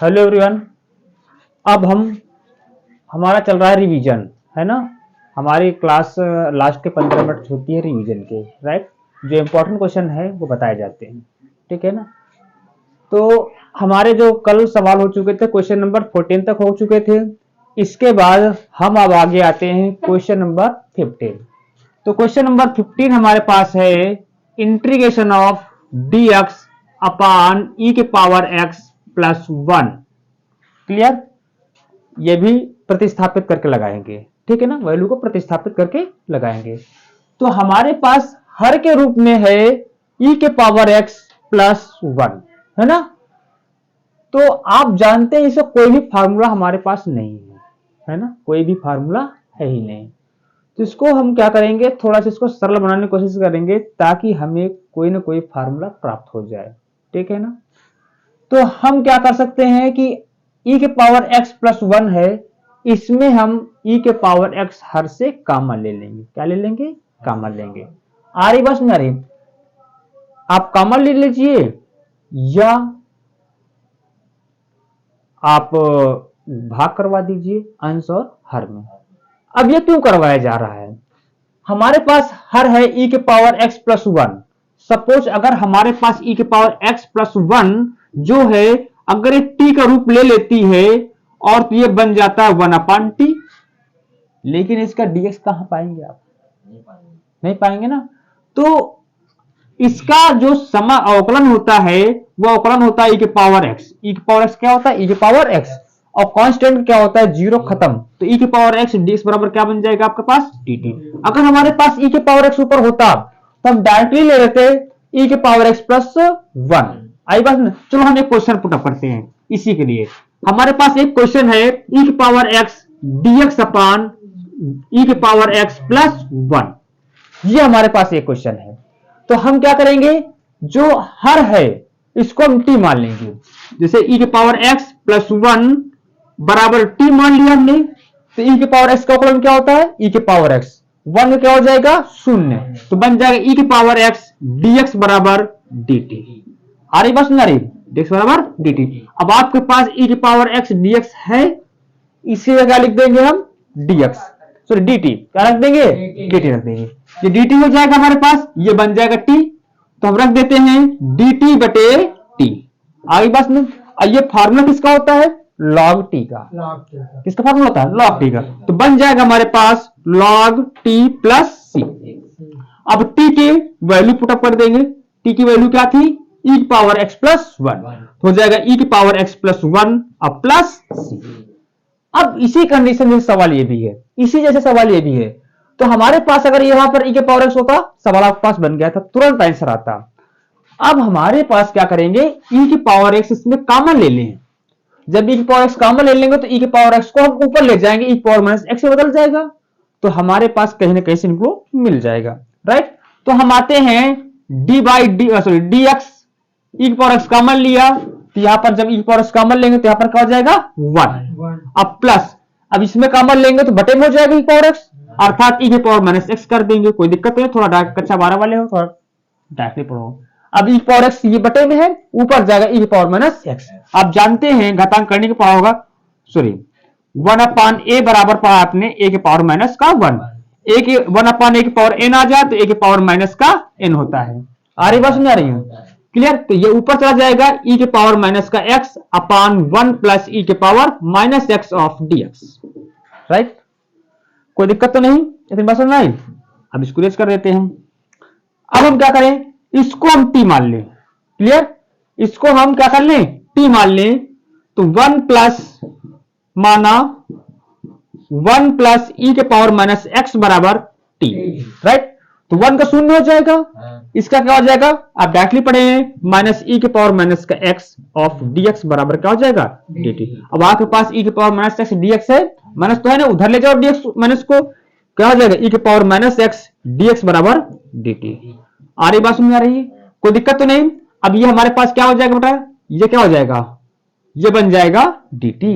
Hello everyone. अब हमारा चल रहा है रिवीजन, है ना। हमारी क्लास लास्ट के 15 मिनट होती है रिवीजन के, राइट। जो इम्पोर्टेंट क्वेश्चन है वो बताए जाते हैं, ठीक है ना। तो हमारे जो कल सवाल हो चुके थे क्वेश्चन नंबर 14 तक हो चुके थे। इसके बाद हम अब आगे आते हैं क्वेश्चन नंबर 15। तो क्वेश्चन नंबर 15 हमारे पास है इंटीग्रेशन ऑफ डी एक्स अपान ई के पावर एक्स प्लस 1। क्लियर। ये भी प्रतिस्थापित करके लगाएंगे, ठीक है ना। वैल्यू को प्रतिस्थापित करके लगाएंगे। तो हमारे पास हर के रूप में है ई के पावर एक्स प्लस 1, है ना। तो आप जानते हैं इसका कोई भी फार्मूला हमारे पास नहीं है ना। कोई भी फार्मूला है ही नहीं। तो इसको हम क्या करेंगे, थोड़ा सा इसको सरल बनाने की कोशिश करेंगे ताकि हमें कोई ना कोई फार्मूला प्राप्त हो जाए, ठीक है ना। तो हम क्या कर सकते हैं कि e के पावर x प्लस 1 है, इसमें हम e के पावर x हर से कॉमन ले लेंगे। क्या ले लेंगे? कॉमन लेंगे। आ रही बस ना रही? आप कॉमन ले लीजिए या आप भाग करवा दीजिए अंश और हर में। अब ये क्यों करवाया जा रहा है? हमारे पास हर है e के पावर x प्लस 1। सपोज अगर हमारे पास e के पावर x प्लस 1 जो है, अगर ये t का रूप ले लेती है और तो ये बन जाता है 1 अपान टी। लेकिन इसका dx कहां पाएंगे आप? नहीं पाएंगे ना। तो इसका जो समा अवकलन होता है वो अवकलन होता है e के पावर x। e के पावर x क्या होता है? e के पावर x। और कांस्टेंट क्या होता है? 0 खत्म। तो e के पावर x dx बराबर क्या बन जाएगा आपके पास? dt। अगर हमारे पास e के पावर x ऊपर होता तो हम डायरेक्टली ले लेते e के पावर x प्लस 1। आई बात ना। चलो हम एक क्वेश्चन पुट अप करते हैं इसी के लिए। हमारे पास एक क्वेश्चन है e के पावर x dx अपान e के पावर x प्लस 1। ये हमारे पास एक क्वेश्चन है। तो हम क्या करेंगे, जो हर है इसको हम t मान लेंगे। जैसे e के पावर x प्लस 1 बराबर t मान लिया हमने। तो e के पावर x का अवकलन क्या होता है? e के पावर x 1 में क्या हो जाएगा? 0। तो बन जाएगा e के पावर x dx बराबर dt। आ रही बात? सुना रही? dx बराबर dt। अब आपके पास e के पावर x dx है, इसी जगह लिख देंगे हम dx, सॉरी dt। क्या रख देंगे? dt रख देंगे। ये dt हो जाएगा हमारे पास, ये बन जाएगा t। तो हम रख देते हैं dt बटे t। आगे बात में ये फार्मूला किसका होता है? log t का। किसका फार्मूला होता है? log t का। तो बन जाएगा हमारे पास log t प्लस c। अब t की वैल्यू पुट अप कर देंगे। t की वैल्यू क्या थी? e की पावर x प्लस 1। हो जाएगा e की पावर x प्लस 1 अब प्लस c। अब इसी कंडीशन में सवाल ये भी है, इसी जैसे सवाल ये भी है। तो हमारे पास अगर यहां पर e के पावर x होता, सवाल आपके पास बन गया था, तुरंत आंसर आता। अब हमारे पास क्या करेंगे, e की पावर x इसमें कॉमन ले लें। जब e की पावर x कॉमन ले लेंगे तो e की पावर x को हम ऊपर ले जाएंगे, e की पावर माइनस x से बदल जाएगा। तो हमारे पास कहीं ना कहीं से इनको मिल जाएगा, राइट। तो हम आते हैं D by D sorry D X, E की पावर x कॉमन लिया तो यहां पर जब e की पावर x कॉमन लेंगे तो यहां पर क्या हो जाएगा? 1। अब प्लस, अब इसमें कॉमन लेंगे तो बटे में हो जाएगा e की पावर x, अर्थात e की पावर माइनस x कर देंगे। कोई दिक्कत नहीं, थोड़ा कच्चा 12 वाले हो, थोड़ा डायरेक्टली पढ़ो। अब e की पावर x ये बटे में है, ऊपर जाएगा e की पावर माइनस x। आप जानते हैं घातांक करने के पढ़ा होगा, सॉरी 1 अपान a बराबर पढ़ा आपने a के पावर माइनस का 1। 1 अपान a की पावर n आ जाए तो a के पावर माइनस का n होता है। आ रही बात? समझ रही है? क्लियर। तो ये ऊपर चला जाएगा e के पावर माइनस का x अपान 1 प्लस e के power minus x of dx, right. कोई दिक्कत तो नहीं? इतनी बात समझ आई? अब इसको रेज कर देते हैं। अब हम क्या करें, इसको हम t मान लें। क्लियर। इसको हम क्या कर लें? t मान लें। तो 1 प्लस माना 1 प्लस e के पावर माइनस x बराबर t, राइट। तो 1 का 0 हो जाएगा, इसका क्या हो जाएगा? आप डायरेक्टली पढ़े हैं माइनस e के पावर माइनस का x ऑफ dx बराबर क्या हो जाएगा? dt। अब आपके पास e के पावर माइनस x dx है, माइनस तो है ना, उधर ले जाओ dx माइनस को, क्या हो जाएगा? e के पावर माइनस x dx बराबर dt। आ रही बात समझ आ रही है? कोई दिक्कत तो नहीं। अब ये हमारे पास क्या हो जाएगा बेटा? ये क्या हो जाएगा? ये बन जाएगा dt।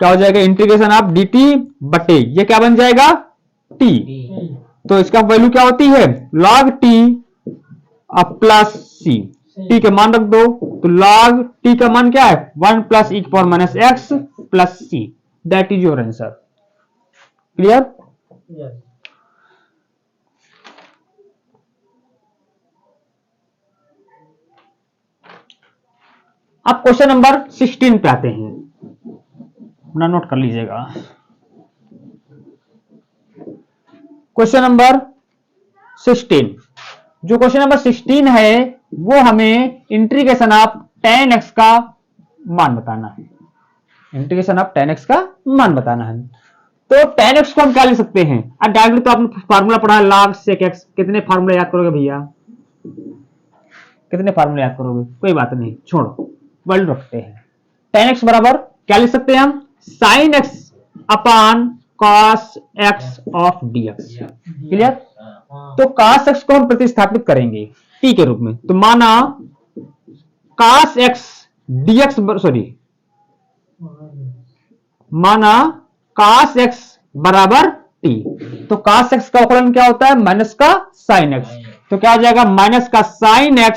क्या हो जाएगा? इंटीग्रेशन ऑफ dt बटे ये क्या बन जाएगा? t। तो इसका वैल्यू क्या होती है? log t plus c। T का मान रख दो, तो log टी का मान क्या है 1 plus e power minus x plus c, that is your answer. Clear? अब क्वेश्चन नंबर 16 पे आते हैं, अपना नोट कर लीजिएगा। क्वेश्चन नंबर 16, जो क्वेश्चन नंबर 16 है वो हमें इंटीग्रेशन ऑफ tan x का मान बताना है। इंटीग्रेशन ऑफ tan x का मान बताना है। तो tan x को हम क्या लिख सकते हैं? अब डायरेक्टली तो आपने फार्मूला पढ़ा है log sec x। कितने फार्मूला याद करोगे भैया? कितने फार्मूला याद करोगे? कोई बात नहीं, छोड़ो, वैल्यू रखते हैं। tan x बराबर क्या लिख सकते हैं हम? sin x upon cos x of dx। Clear? तो cos x को हम प्रतिस्थापित करेंगे t के रूप में, तो माना cos x dx माना cos x बराबर t। तो cos x का अवकलन क्या होता है? माइनस का sin x। तो क्या हो जाएगा? माइनस का sin x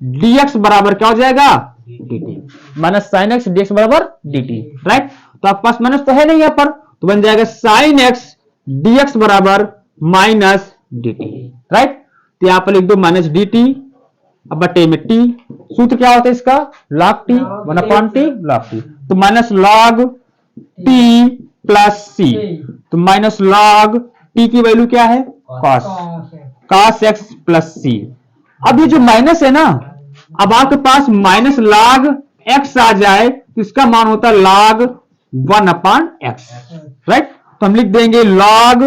dx बराबर क्या हो जाएगा? dt। Minus sin x dx बराबर dt, राइट? तो आपके पास माइनस तो है नहीं यहां पर, तो बन जाएगा sin x dx बराबर माइनस dt, राइट? तो यहां पर लिख दो माइनस dt, अब बटे में t। सूत्र क्या होता है इसका? log t 1 upon t log t। तो minus log t plus c, तो माइनस log t की वैल्यू क्या है? cos x plus c। अब ये जो माइनस है ना, अब आपके पास माइनस log x आ जाए तो इसका मान होता है log 1 अपॉन x, राइट? तो हम लिख देंगे log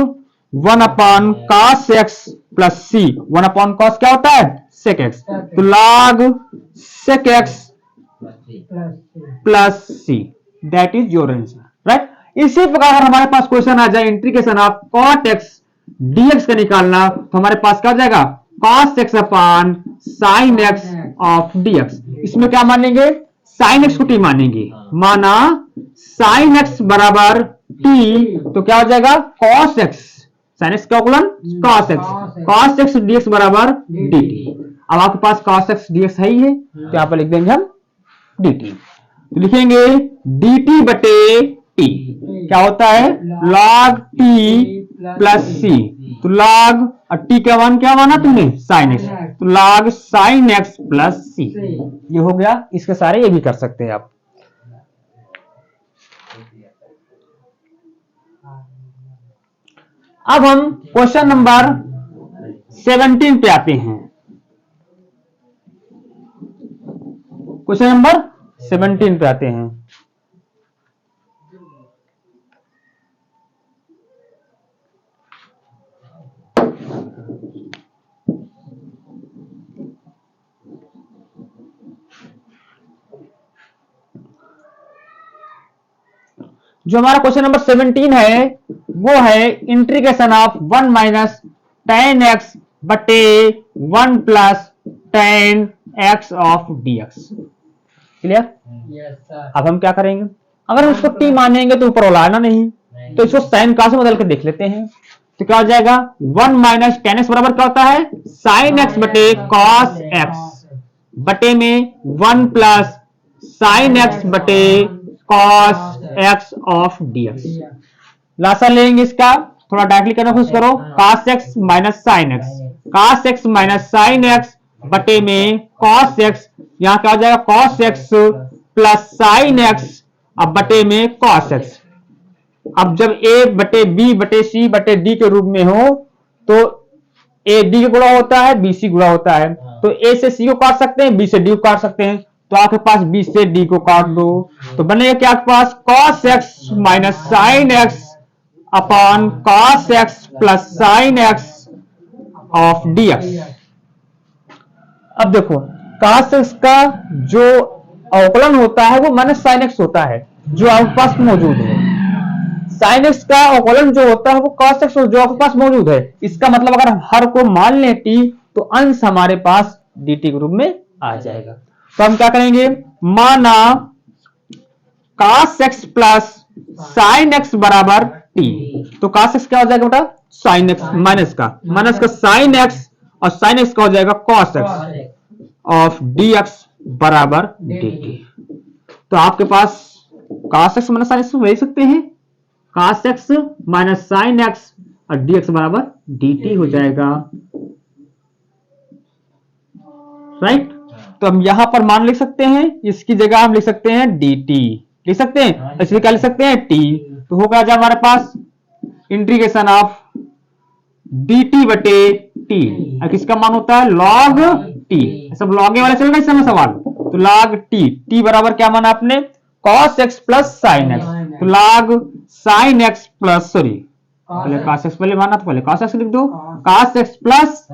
1 upon cos x plus c। 1 upon cos क्या होता है? sec x। तो log sec x plus c, that is your answer, right? इसी प्रकार अगर हमारे पास क्वेश्चन आ जाए integration of cot x dx का निकालना, तो हमारे पास क्या हो जाएगा? cos x upon sin x of dx। इसमें क्या मानेंगे? sin x को t मानेंगे, माना sin x बराबर t, तो क्या हो जाएगा? cos x, sin x का अवकलन cos x dx बराबर dt। अब आपके पास cos x dx है ही है, तो यहां पर लिख देंगे हम dt। तो लिखेंगे dt बटे t क्या होता है? log t plus c। तो log t का मान क्या माना तुमने? sin x। तो log sin x plus c, ये हो गया। इसके सारे ये भी कर सकते हैं आप। अब हम क्वेश्चन नंबर 17 पे आते हैं। क्वेश्चन नंबर 17 पे आते हैं। जो हमारा क्वेश्चन नंबर 17 है वो है integration of 1 minus tan x बटे 1 plus tan x of dx। Clear? अब हम क्या करेंगे? अगर हम इसको t मानेंगे तो ऊपर वाला आना नहीं, तो इसको sin का से बदल के देख लेते हैं। तो क्या हो जाएगा? 1 माइनस tan x बराबर क्या होता है? sin x बटे cos x बटे में 1 प्लस sin x बटे cos x ऑफ dx। लासा लेंगे इसका, थोड़ा डायरेक्टली करना कोशिश करो। cos x minus sin x, cos x minus sin x बटे में cos x, यहां क्या हो जाएगा? cos x plus sin x अब बटे में cos x। अब जब a बटे b बटे c बटे d के रूप में हो तो a d के गुणा होता है, b c गुणा होता है। तो a से c को काट सकते हैं, b से d को काट सकते हैं। तो आपके पास b से d को काट दो, तो बनेगा क्या आपके पास? cos x minus sin x upon cos x plus sin x of dx। अब देखो cos x का जो अवकलन होता है वो माइनस sin x होता है, जो आपके पास मौजूद है। sin x का अवकलन जो होता है वो cos x जो आपके पास मौजूद है। इसका मतलब अगर हम हर को मान लें t, तो अंश हमारे पास dt के रूप में आ जाएगा। तो हम क्या करेंगे? माना cos x plus sin x बराबर t, तो cos x क्या हो जाएगा बेटा? sin x माइनस का sin x और sin x का हो जाएगा cos x। Of D x बराबर डी टी। तो आपके पास cos x minus sine x ले सकते हैं, cos x minus sine x और dx बराबर dt हो जाएगा, राइट। तो हम यहां पर मान लिख सकते हैं, इसकी जगह हम लिख सकते हैं dt, लिख सकते हैं, इसलिए क्या लिख सकते हैं t। तो होगा जब हमारे पास इंटीग्रेशन ऑफ dt बटे t, किसका मान होता है log t, सब लॉग वाले चल रहा है इस समय सवाल। तो log t बराबर क्या माना आपने cos x plus sine x, तो log sine x plus sorry पहले cos x पहले माना, तो पहले cos x लिख दो, cos x plus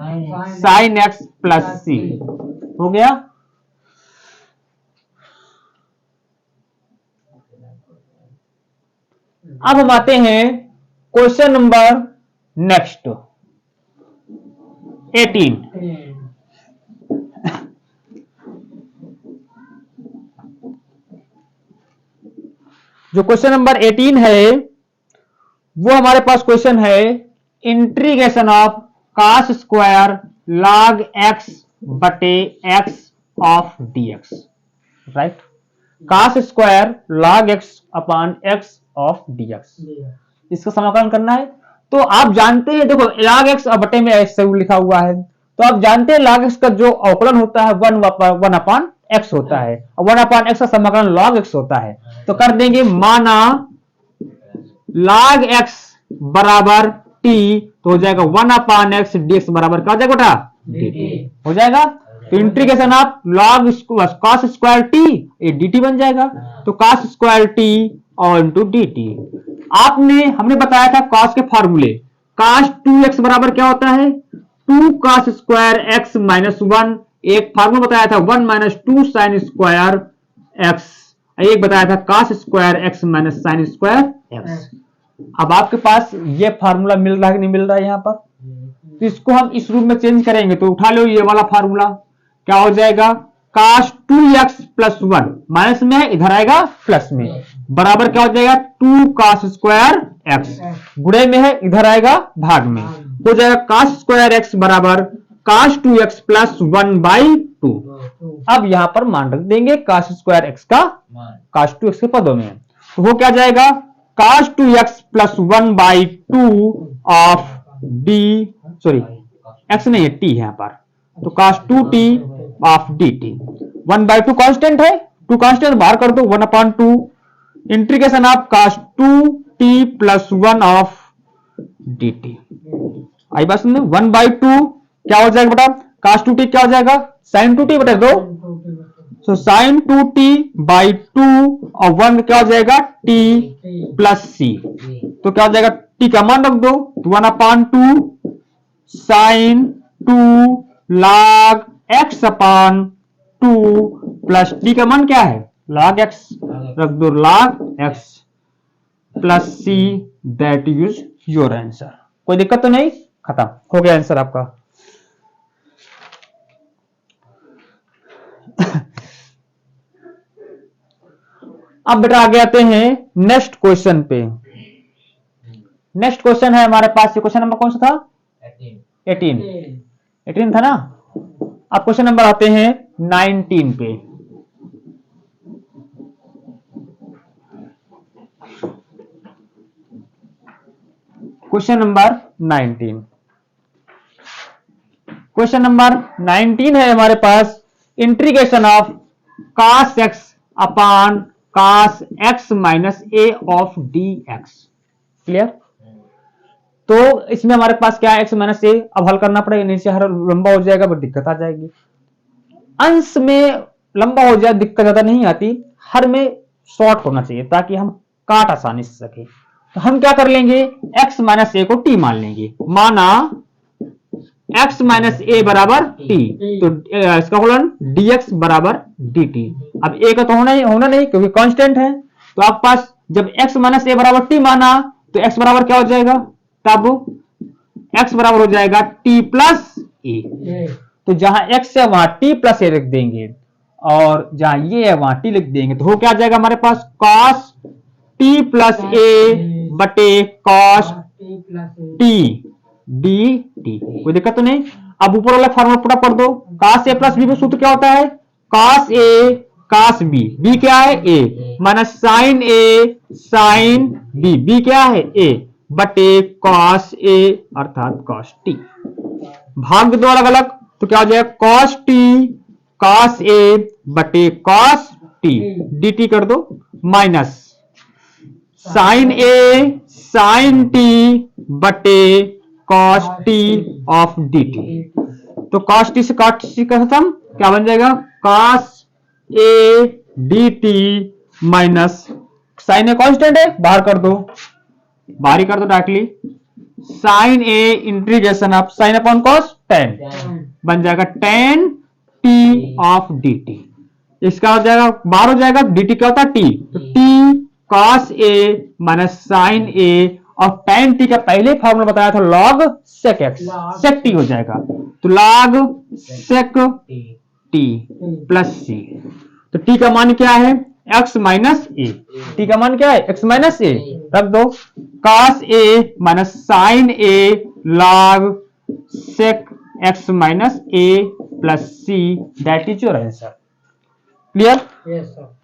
sine x plus c हो गया। अब हम आते हैं क्वेश्चन नंबर नेक्स्ट 18। जो क्वेश्चन नंबर 18 है वो हमारे पास क्वेश्चन है integration of cos square log x बटे x of dx, right. cos square log x upon x of dx, इसका समाकलन करना है। तो आप जानते हैं, देखो log x बटे में x लिखा हुआ है, तो आप जानते हैं log x का जो अवकलन होता है 1 अपॉन x होता है, और 1 अपॉन x का समाकलन log x होता है। तो कर देंगे माना log x बराबर t, तो हो जाएगा 1 अपॉन x dx बराबर क्या हो जाएगा बेटा dt हो जाएगा। तो integration of log cos square t ये dt बन जाएगा, तो cos स्क्वायर t और इंटू dt। आपने हमने बताया था cos के फॉर्मूले, cos 2x बराबर क्या होता है 2 cos स्क्वायर x माइनस 1, एक फार्मूला बताया था 1 माइनस 2 साइन स्क्वायर x, एक बताया था cos square x minus sine square x। अब आपके पास ये फार्मूला मिल रहा है कि नहीं मिल रहा है यहाँ पर, तो इसको हम इस रूप में चेंज करेंगे। तो उठा लो ये वाला फार्मूला, क्या हो जाएगा cos 2x प्लस 1 माइनस में है, इधर आएगा प्लस में, बराबर क्या हो जाएगा 2 cos स्क्वायर x, गुणे में है इधर आएगा भाग में, हो जाएगा cos स्क्वायर x बराबर cos 2x प्लस 1 बाई 2। अब यहां पर मान रख देंगे cos स्क्वायर x का cos 2x के पदों में, तो वो क्या जाएगा cos 2x plus 1 by 2 of d, sorry x नहीं है t है यहाँ पर, तो cos 2t of dt, 1 by 2 constant है, 2 कांस्टेंट बाहर कर दो, 1 upon 2 integration of cos 2t plus 1 of dt। आई बात सुनने, 1 बाई 2 क्या हो जाएगा बेटा cos 2t क्या हो जाएगा sin 2t बटा 2, so sin 2t बाई 2 और 1 क्या हो जाएगा t प्लस c, तो क्या हो जाएगा t का मान रख दो 1 upon 2 sin 2 log x upon 2 plus t का मान क्या है log x, रख दो log x plus c, that is your answer. कोई दिक्कत तो नहीं, खत्म हो गया आंसर आपका। अब बेटा आगे आते हैं नेक्स्ट क्वेश्चन पे। नेक्स्ट क्वेश्चन है हमारे पास, ये क्वेश्चन नंबर कौन सा था 18 था ना। अब क्वेश्चन नंबर आते हैं 19 पे। क्वेश्चन नंबर 19, क्वेश्चन नंबर 19 है हमारे पास integration of cos x upon cos x minus a of dx, clear. तो इसमें हमारे पास क्या है x माइनस a, अब हल करना पड़ेगा, नीचे हर लंबा हो जाएगा पर दिक्कत आ जाएगी। अंश में लंबा हो जाए दिक्कत ज्यादा नहीं आती, हर में शॉर्ट होना चाहिए ताकि हम काट आसानी से सके। तो हम क्या कर लेंगे x माइनस a को t मान लेंगे, माना x माइनस a बराबर t, तो इसका फलन dx बराबर dt। अब a का तो होना नहीं क्योंकि कांस्टेंट है, तो आपके पास जब x माइनस a बराबर t माना तो x बराबर क्या हो जाएगा, तब x बराबर हो जाएगा t प्लस a। तो जहां x है वहां t प्लस a लिख देंगे, और जहां ये है वहां t लिख देंगे, तो हो क्या आ जाएगा हमारे पास cos t प्लस a बटे cos t डी टी। कोई दिक्कत तो नहीं। अब ऊपर वाला फॉर्मूला पूरा पढ़ दो। cos a प्लस बी में सूत्र क्या होता है? cos a cos b, b क्या है? a minus sin a sin b, b क्या है? a बटे cos a अर्थात cos t। भाग दो अलग अलग तो क्या हो जाएगा? cos t cos a बटे cos t dt कर दो minus sin a sin t बटे cos t ऑफ dt। तो cos t से cos t खत्म, क्या बन जाएगा? cos a dt minus sin a constant है, बाहर कर दो, बाहर ही कर दो directly. sin a integration of sin upon cos tan बन जाएगा tan t ऑफ dt। इसका हो जाएगा, बाहर हो जाएगा, dt क्या होता है? t, तो t cos a minus sin a और tan t का पहले फॉर्मूला बताया था log sec x, sec t हो जाएगा, तो log sec t plus c। तो t का मान क्या है? x minus a। t का मान क्या है? x minus a। रख दो cos a minus sin a log sec x minus a plus c, that is your answer. Clear? Yes sir.